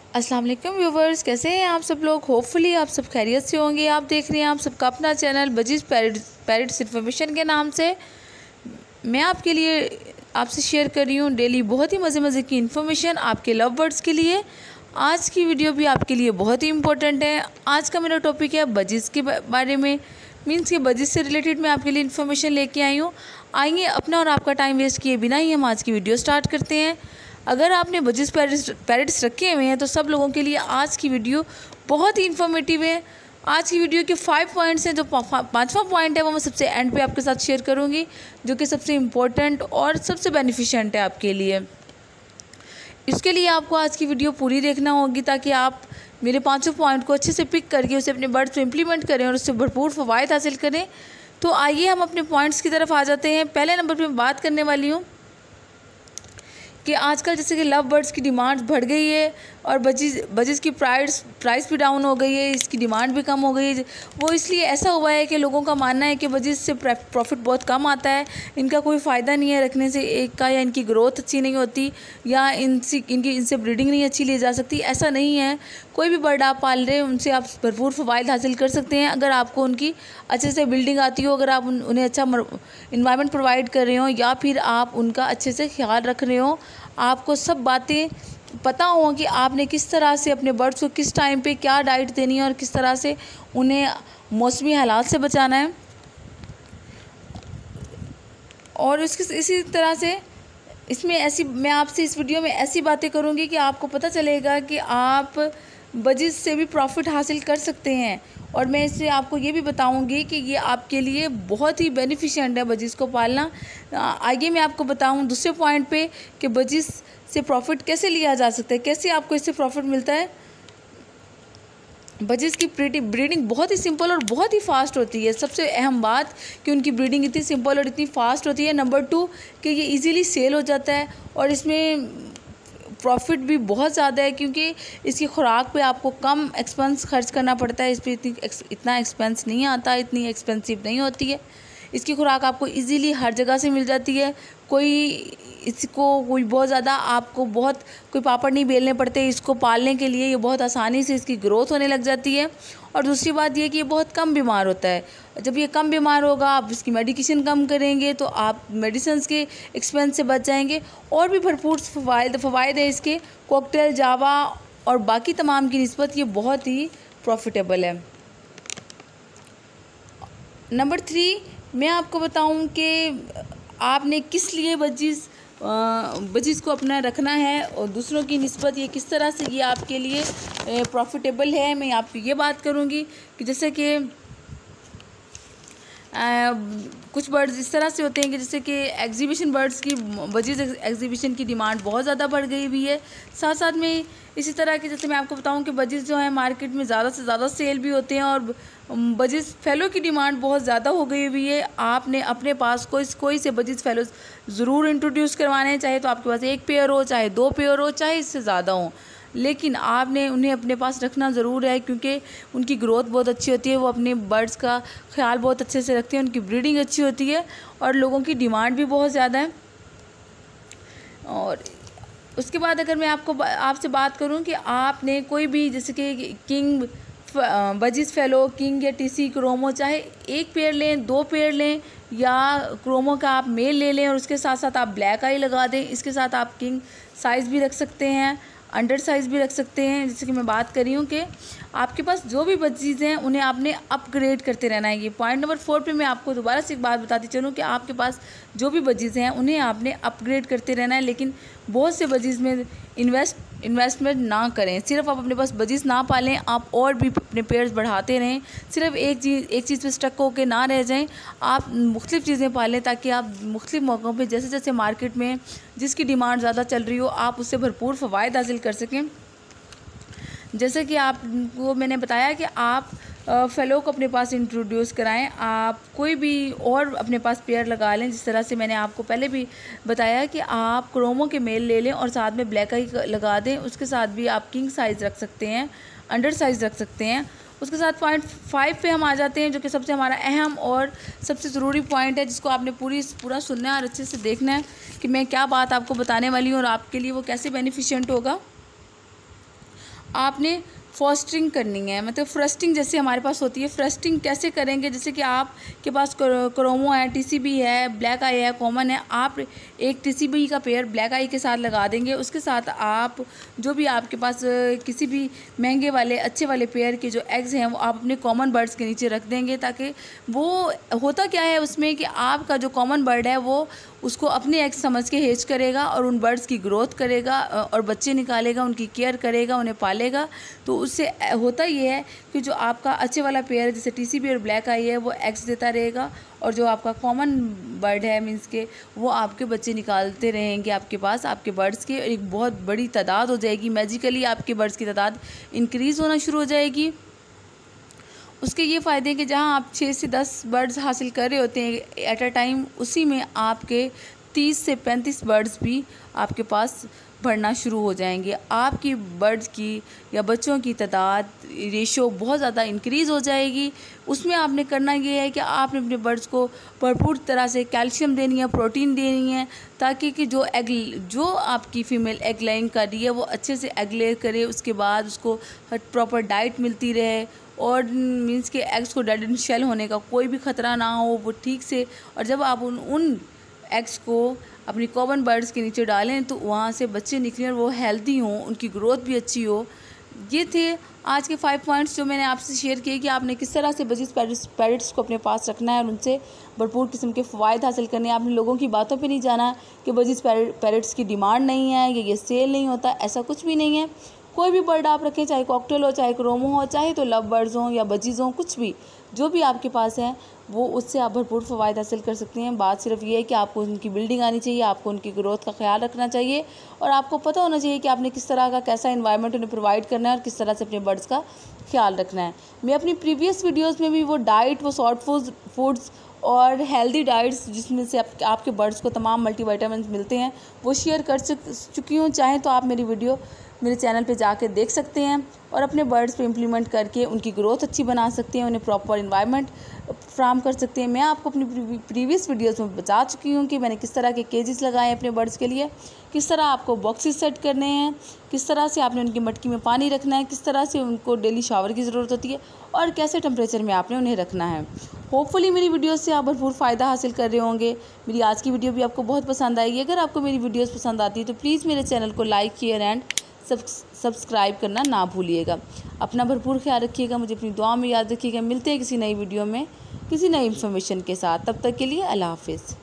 अस्सलाम वालेकुम व्यूवर्स, कैसे हैं आप सब लोग। होपफुली आप सब खैरियत से होंगे। आप देख रहे हैं आप सबका अपना चैनल बजीज़ पैरट्स इन्फॉर्मेशन के नाम से। मैं आपके लिए आपसे शेयर कर रही हूँ डेली बहुत ही मज़े की इन्फॉर्मेशन आपके लव बर्ड्स के लिए। आज की वीडियो भी आपके लिए बहुत ही इम्पोर्टेंट है। आज का मेरा टॉपिक है बजीज़ के बारे में, मीन्स के बजीज़ से रिलेटेड मैं आपके लिए इन्फॉर्मेशन लेके आई हूँ। आइए अपना और आपका टाइम वेस्ट किए बिना ही हम आज की वीडियो स्टार्ट करते हैं। अगर आपने बजीज़ पैरट्स रखे हुए हैं तो सब लोगों के लिए आज की वीडियो बहुत ही इन्फॉर्मेटिव है। आज की वीडियो के 5 पॉइंट्स हैं, जो पाँचवा पॉइंट है वो मैं सबसे एंड पे आपके साथ शेयर करूंगी, जो कि सबसे इम्पोर्टेंट और सबसे बेनिफिशिएंट है आपके लिए। इसके लिए आपको आज की वीडियो पूरी देखना होगी ताकि आप मेरे पाँचों पॉइंट को अच्छे से पिक करके उसे अपने बर्ड्स पे इम्प्लीमेंट करें और उससे भरपूर फ़वाइद हासिल करें। तो आइए हम अपने पॉइंट्स की तरफ आ जाते हैं। पहले नंबर पर मैं बात करने वाली हूँ कि आजकल जैसे कि लव बर्ड्स की डिमांड बढ़ गई है और बजीज़ की प्राइस भी डाउन हो गई है, इसकी डिमांड भी कम हो गई है। वो इसलिए ऐसा हुआ है कि लोगों का मानना है कि बजीज़ से प्रॉफिट बहुत कम आता है, इनका कोई फ़ायदा नहीं है रखने से एक का, या इनकी ग्रोथ अच्छी नहीं होती, या इनसे ब्रीडिंग नहीं अच्छी ली जा सकती। ऐसा नहीं है। कोई भी बर्ड आप पाल रहे हैं उनसे आप भरपूर फ़वाइद हासिल कर सकते हैं अगर आपको उनकी अच्छे से बिल्डिंग आती हो, अगर आप उन्हें अच्छा इन्वायरमेंट प्रोवाइड कर रहे हो, या फिर आप उनका अच्छे से ख्याल रख रहे हो, आपको सब बातें पता हो कि आपने किस तरह से अपने बर्ड्स को किस टाइम पे क्या डाइट देनी है और किस तरह से उन्हें मौसमी हालात से बचाना है। और इसी तरह से मैं आपसे इस वीडियो में ऐसी बातें करूंगी कि आपको पता चलेगा कि आप बजीज़ से भी प्रॉफिट हासिल कर सकते हैं। और मैं इससे आपको ये भी बताऊंगी कि ये आपके लिए बहुत ही बेनिफिशिएंट है बजीज़ को पालना। आगे मैं आपको बताऊं दूसरे पॉइंट पे कि बजीज़ से प्रॉफिट कैसे लिया जा सकता है, कैसे आपको इससे प्रॉफिट मिलता है। बजीज़ की ब्रीडिंग बहुत ही सिंपल और बहुत ही फास्ट होती है। सबसे अहम बात कि उनकी ब्रीडिंग इतनी सिंपल और इतनी फास्ट होती है। नंबर 2 कि ये इजीली सेल हो जाता है और इसमें प्रॉफिट भी बहुत ज़्यादा है, क्योंकि इसकी खुराक पे आपको कम एक्सपेंस खर्च करना पड़ता है। इस पर इतना एक्सपेंस नहीं आता, इतनी एक्सपेंसिव नहीं होती है। इसकी खुराक आपको इजीली हर जगह से मिल जाती है। कोई बहुत ज़्यादा आपको कोई पापड़ नहीं बेलने पड़ते इसको पालने के लिए। ये बहुत आसानी से इसकी ग्रोथ होने लग जाती है। और दूसरी बात ये कि ये बहुत कम बीमार होता है। जब ये कम बीमार होगा, आप इसकी मेडिकेशन कम करेंगे तो आप मेडिसिन के एक्सपेंस से बच जाएंगे। और भी भरपूर फ़वाइद है इसके। कॉकटेल, जावा और बाकी तमाम की निस्बत ये बहुत ही प्रॉफिटेबल है। नंबर 3 मैं आपको बताऊं कि आपने किस लिए बजीज़ को अपना रखना है और दूसरों की निस्बत ये किस तरह से ये आपके लिए प्रॉफिटेबल है। मैं आपको ये बात करूँगी कि जैसे कि कुछ बर्ड्स इस तरह से होते हैं कि जैसे कि एग्जीबिशन बर्ड्स की बजीज़ एग्जीबिशन की डिमांड बहुत ज़्यादा बढ़ गई हुई है। साथ साथ में इसी तरह के जैसे मैं आपको बताऊं कि बजीज़ जो है मार्केट में ज़्यादा से ज़्यादा सेल भी होते हैं और बजीज़ फेलो की डिमांड बहुत ज़्यादा हो गई हुई है। आपने अपने पास कोई से बजीज़ फेलो ज़रूर इंट्रोड्यूस करवाने हैं, चाहे तो आपके पास 1 पेयर हो, चाहे 2 पेयर हो, चाहे इससे ज़्यादा हो, लेकिन आपने उन्हें अपने पास रखना ज़रूर है, क्योंकि उनकी ग्रोथ बहुत अच्छी होती है। वो अपने बर्ड्स का ख्याल बहुत अच्छे से रखते हैं, उनकी ब्रीडिंग अच्छी होती है और लोगों की डिमांड भी बहुत ज़्यादा है। और उसके बाद अगर मैं आपसे बात करूं कि आपने कोई भी जैसे कि किंग बजीज़ फेलो, किंग या टीसी क्रोमो, चाहे 1 पेयर लें, 2 पेयर लें, या क्रोमो का आप मेल ले लें और उसके साथ साथ आप ब्लैक आई लगा दें। इसके साथ आप किंग साइज़ भी रख सकते हैं, अंडर साइज़ भी रख सकते हैं। जैसे कि मैं बात कर रही हूँ कि आपके पास जो भी बजीज़ हैं उन्हें आपने अपग्रेड करते रहना है। ये पॉइंट नंबर 4 पे मैं आपको दोबारा से एक बात बताती चलूँ कि आपके पास जो भी बजीज़ हैं उन्हें आपने अपग्रेड करते रहना है। लेकिन बहुत से बजीज़ में इन्वेस्टमेंट ना करें। सिर्फ आप अपने पास बजीज़ ना पालें, आप और भी अपने पेयर्स बढ़ाते रहें। सिर्फ एक चीज़ पे स्टक होकर ना रह जाएं। आप मुख्तलिफ़ चीज़ें पालें ताकि आप मुख्तलिफ़ मौक़ों पे जैसे जैसे मार्केट में जिसकी डिमांड ज़्यादा चल रही हो, आप उससे भरपूर फ़वाइद हासिल कर सकें। जैसे कि आपको मैंने बताया कि आप फेलो को अपने पास इंट्रोड्यूस कराएं। आप कोई भी और अपने पास पेयर लगा लें, जिस तरह से मैंने आपको पहले भी बताया कि आप क्रोमो के मेल ले लें और साथ में ब्लैक आई लगा दें। उसके साथ भी आप किंग साइज़ रख सकते हैं, अंडर साइज़ रख सकते हैं। उसके साथ पॉइंट 5 पे हम आ जाते हैं, जो कि सबसे हमारा अहम और सबसे ज़रूरी पॉइंट है, जिसको आपने पूरा सुनना है और अच्छे से देखना है कि मैं क्या बात आपको बताने वाली हूँ और आपके लिए वो कैसे बेनिफिशिएंट होगा। आपने फॉस्टरिंग करनी है, मतलब फ्रस्टिंग जैसे हमारे पास होती है। फ्रस्टिंग कैसे करेंगे, जैसे कि आपके पास क्रोमो है, टीसीबी है, ब्लैक आई है, कॉमन है, आप एक टीसीबी का पेयर ब्लैक आई के साथ लगा देंगे। उसके साथ आप जो भी आपके पास किसी भी महंगे वाले अच्छे वाले पेयर के जो एग्स हैं वो आप अपने कॉमन बर्ड्स के नीचे रख देंगे, ताकि वो होता क्या है उसमें कि आपका जो कॉमन बर्ड है वो उसको अपने एग्स समझ के हेज करेगा और उन बर्ड्स की ग्रोथ करेगा और बच्चे निकालेगा, उनकी केयर करेगा, उन्हें पालेगा। तो उससे होता ये है कि जो आपका अच्छे वाला पेयर है जैसे टीसीबी और ब्लैक आई है वो एग्स देता रहेगा, और जो आपका कॉमन बर्ड है मीन्स के वो आपके बच्चे निकालते रहेंगे आपके पास, आपके बर्ड्स के एक बहुत बड़ी तादाद हो जाएगी। मैजिकली आपके बर्ड्स की तादाद इंक्रीज़ होना शुरू हो जाएगी। उसके ये फ़ायदे हैं कि जहाँ आप 6 से 10 बर्ड्स हासिल कर रहे होते हैं एट अ टाइम, उसी में आपके 30 से 35 बर्ड्स भी आपके पास बढ़ना शुरू हो जाएंगे। आपकी बर्ड्स की या बच्चों की तादाद रेशो बहुत ज़्यादा इंक्रीज़ हो जाएगी। उसमें आपने करना ये है कि आपने अपने बर्ड्स को भरपूर तरह से कैल्शियम देनी है, प्रोटीन देनी है, ताकि कि जो आपकी फ़ीमेल एग लेइंग कर रही है वो अच्छे से एग ले करे। उसके बाद उसको प्रॉपर डाइट मिलती रहे और मीन्स के एग्स को डेड इन शेल होने का कोई भी ख़तरा ना हो, वो ठीक से। और जब आप उन एग्स को अपनी कॉमन बर्ड्स के नीचे डालें तो वहाँ से बच्चे निकलें और वो हेल्दी हों, उनकी ग्रोथ भी अच्छी हो। ये थे आज के 5 पॉइंट्स जो मैंने आपसे शेयर किए कि आपने किस तरह से बजीज पैरट्स को अपने पास रखना है और उनसे भरपूर किस्म के फ़वाइद हासिल करने हैं। आपने लोगों की बातों पे नहीं जाना कि बजीज पैरट्स की डिमांड नहीं है या ये सेल नहीं होता, ऐसा कुछ भी नहीं है। कोई भी बर्ड आप रखें, चाहे कॉकटेल हो, चाहे क्रोमो हो, चाहे तो लव बर्ड्स हों या बजीज़ हों, कुछ भी जो भी आपके पास है वो उससे आप भरपूर फ़वाइद हासिल कर सकते हैं। बात सिर्फ ये है कि आपको उनकी बिल्डिंग आनी चाहिए, आपको उनकी ग्रोथ का ख्याल रखना चाहिए और आपको पता होना चाहिए कि आपने किस तरह का कैसा इन्वायरमेंट उन्हें प्रोवाइड करना है और किस तरह से अपने बर्ड्स का ख्याल रखना है। मैं अपनी प्रीवियस वीडियोज़ में भी वो डाइट, वो शॉर्ट फूड्स और हेल्दी डाइट्स जिसमें से आपके बर्ड्स को तमाम मल्टीविटामिन मिलते हैं वो शेयर कर चुकी हूँ। चाहें तो आप मेरी वीडियो मेरे चैनल पे जाके देख सकते हैं और अपने बर्ड्स पे इम्प्लीमेंट करके उनकी ग्रोथ अच्छी बना सकते हैं, उन्हें प्रॉपर इन्वायरमेंट फ्राहम कर सकते हैं। मैं आपको अपनी प्रीवियस वीडियोस में बता चुकी हूँ कि मैंने किस तरह के केजेस लगाए अपने बर्ड्स के लिए, किस तरह आपको बॉक्सेस सेट करने हैं, किस तरह से आपने उनकी मटकी में पानी रखना है, किस तरह से उनको डेली शावर की ज़रूरत होती है और कैसे टेम्परेचर में आपने उन्हें रखना है। होपफुली मेरी वीडियोस से आप भरपूर फ़ायदा हासिल कर रहे होंगे। मेरी आज की वीडियो भी आपको बहुत पसंद आएगी। अगर आपको मेरी वीडियोस पसंद आती है तो प्लीज़ मेरे चैनल को लाइक, शेयर एंड सब्सक्राइब करना ना भूलिएगा। अपना भरपूर ख्याल रखिएगा, मुझे अपनी दुआ में याद रखिएगा। मिलते हैं किसी नई वीडियो में किसी नई इन्फॉर्मेशन के साथ। तब तक के लिए अल्लाह हाफिज़।